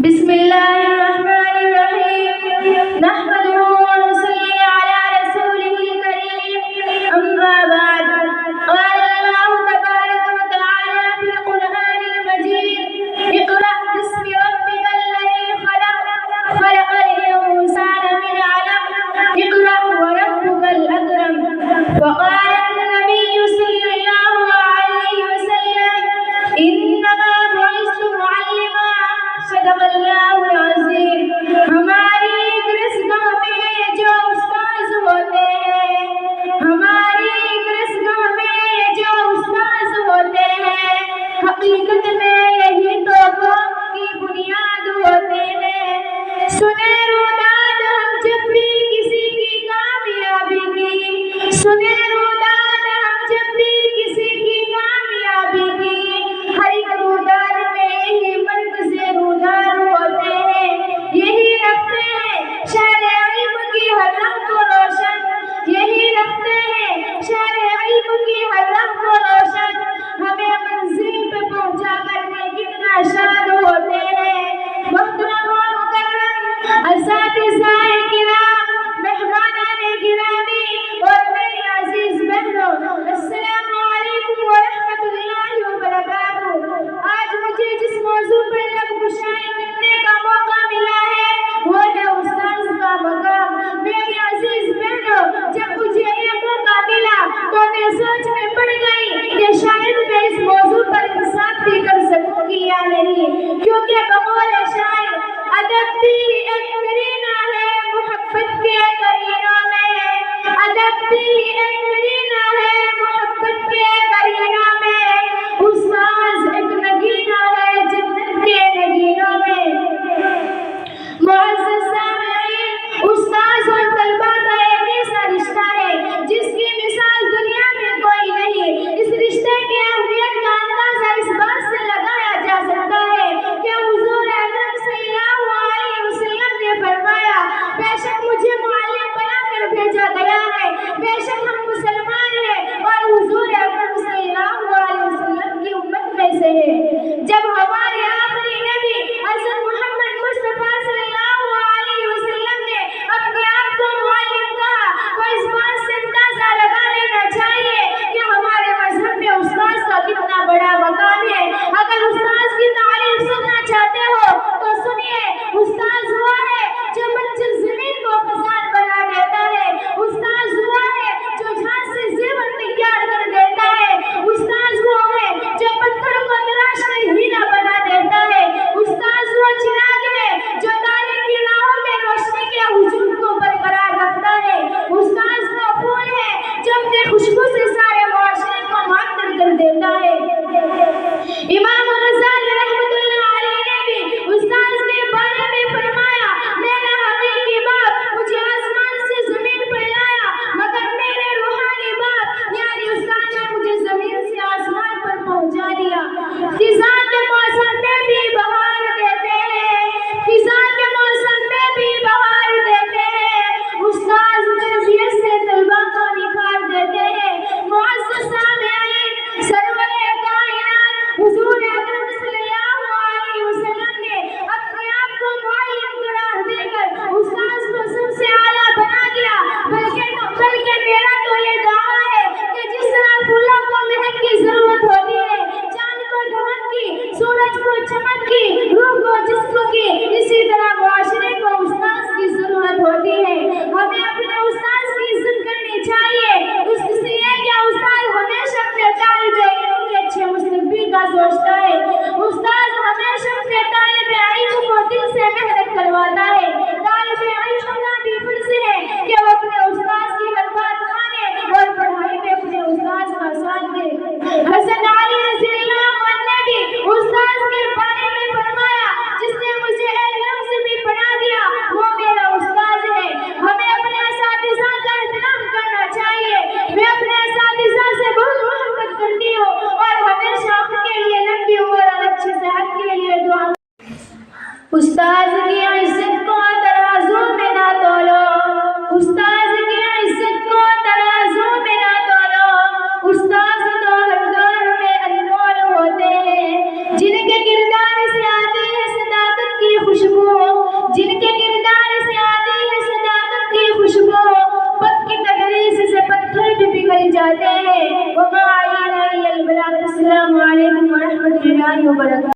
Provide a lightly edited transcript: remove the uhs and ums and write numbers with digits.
بسم الله الرحمن الرحيم نحمده ونصلي على رسوله الكريم أما بعد قال الله تبارك وتعالى في القرآن المجيد اقرأ باسم ربك الذي خلق خلق الإنسان من علق اقرأ وربك الأكرم. وقال النبي صلى الله عليه وسلم إنما بعثت معلما صدق اللہ العظیم. ہماری کرسگاہ میں جو استاذ ہوتے ہیں حقیقت میں یہی تو قوم کی بنیاد ہوتے ہیں. سنے روداد ہم جب بھی کسی کی کامیابی کی ہر ایک روداد میں یہی مرکز روداد ہوتے ہیں. یہی رکھتے ہیں شہر علم کی ہر رنگ کو روشن ہمیں منزل پہ پہنچا کر کے کتنا شاد ہوتے ہیں. محترم و مکرم اساتذہ کرام، مہمانان گرامی اور میری عزیز بہنوں، السلام علیکم ورحمۃ اللہ وبرکاتہ. آج مجھے جس موضوع پر لب گشائی کرنے کا موقع ملا ہے وہ ہے استاذ کا مقام. میری عزیز بہنوں، جب مجھے یہ موقع ملا تو میں سوچ میں پڑ گئی کہ شاید میں اس موضوع پر انصاف بھی کر سکوں گی یا نہیں، کیونکہ بقول شاعر ادب بھی ایک کرینہ ہے محبت کے کرینوں میں. استاذ ایک نگینہ ہے جنت کے نگینوں میں. معزز سامعین، استاذ اور طلبہ کا ایک ایسا رشتہ ہے جس کی مثال دنیا میں کوئی نہیں. اس رشتے کی اہمیت کا اندازہ اس بات سے لگایا جا سکتا ہے کہ حضور اکرم صلی اللہ علیہ وسلم نے فرمایا، بے شک مجھے معلم بنا کر بھیجا گیا ہے، بے شک ہم مسلمان ہیں اور حضور اکرم صلی اللہ علیہ وسلم کی امت میں سے ہیں. جب ہمارے آخری نبی حضرت محمد مصطفیٰ صلی اللہ علیہ وسلم نے اپنے آپ کو معلم کہا تو اس بات سے اندازہ لگا لینا چاہیے کہ ہمارے مذہب میں استاذ کا کتنا بڑا مقام ہے. اگر استاذ کی تعریف سننا چاہتے ہو تو سنیے، استاذ وہ ہے جو بنجر زمین کو خزان بنا دیتا ہے. استاذ وہ ہے جو جھاڑ سے زیور تیار کر دیتا ہے. استاذ وہ ہے جو پتھر کو تراش کر ہیرا بنا دیتا ہے. استاذ وہ چراغ ہے جو تاریکی راہوں میں روشنی کے وجود کو برقرار رکھتا ہے. استاذ وہ پھول ہے جو اپنے خوشبو سے سارے معاشرے کو معطر کر دیتا ہے. امام غزالی رحمۃ اللہ علیہ نے بھی استاذ کے بارے میں فرمایا، میرا حقیقی باپ مجھے آسمان سے زمین پر لایا، مگر میرے روحانی باپ یعنی استاد نے مجھے زمین سے آسمان پر پہنچا دیا. خزاں کے موسم میں بھی بہار دیتے ہیں، استاذ تربیت سے طلبہ کو نکھار دیتے ہیں. معزز سامعین، سرور کائنات حضور اکرم صلی اللہ علیہ وسلم نے اپنے آپ کو معلم قرار دے کر استاذ کو سب سے اعلیٰ بنا دیا. بلکہ میرا تو یہ دعویٰ ہے کہ جس طرح پھولوں کو مہک کی ضرورت ہوتی ہے، چاند کو دھمک کی، سورج کو چمک کی، روح کو جسم کی، اسی طرح معاشرے کو استاذ کی ضرورت ہوتی ہے. ہمیں اپنے استاذ کی عزت کرنی چاہیے، اس لیے کہ استاذ ہمیشہ اپنے طالب علم کے اچھے مستقبل کا سوچتا ہے. استاذ ہمیشہ اپنے طالب علم کو دل سے محنت کرواتا ہے. طالب علم کا بھی فرض ہے کہ وہ اپنے استاذ کی ہر بات مانے اور پڑھائی میں اپنے استاذ کا ساتھ دے. حضرت علی رضی اللہ عنہ نے بھی استاذ کے بارے میں فرمایا، جس نے مجھے ایک لفظ بھی پڑھا دیا وہ میرا استاذ ہے. ہمیں اپنے اساتذہ کا احترام کرنا چاہیے. میں اپنے اساتذہ سے بہت محبت کرتی ہوں اور ہمیشہ ان کے لیے لمبی عمر اور اچھی صحت کے لیے دعا. استاذ کی عزت کو ترازو میں نہ تولو، استاذ کی عزت کو ترازو میں نہ تولو. استاذ تو ہر دور میں انمول ہوتے ہیں، جن کے کردار سے آتی ہے صداقت کی خوشبو. چاہتے ہیں. وما علینا الا البلاغ. السلام علیکم ورحمۃ اللہ وبرکاتہ.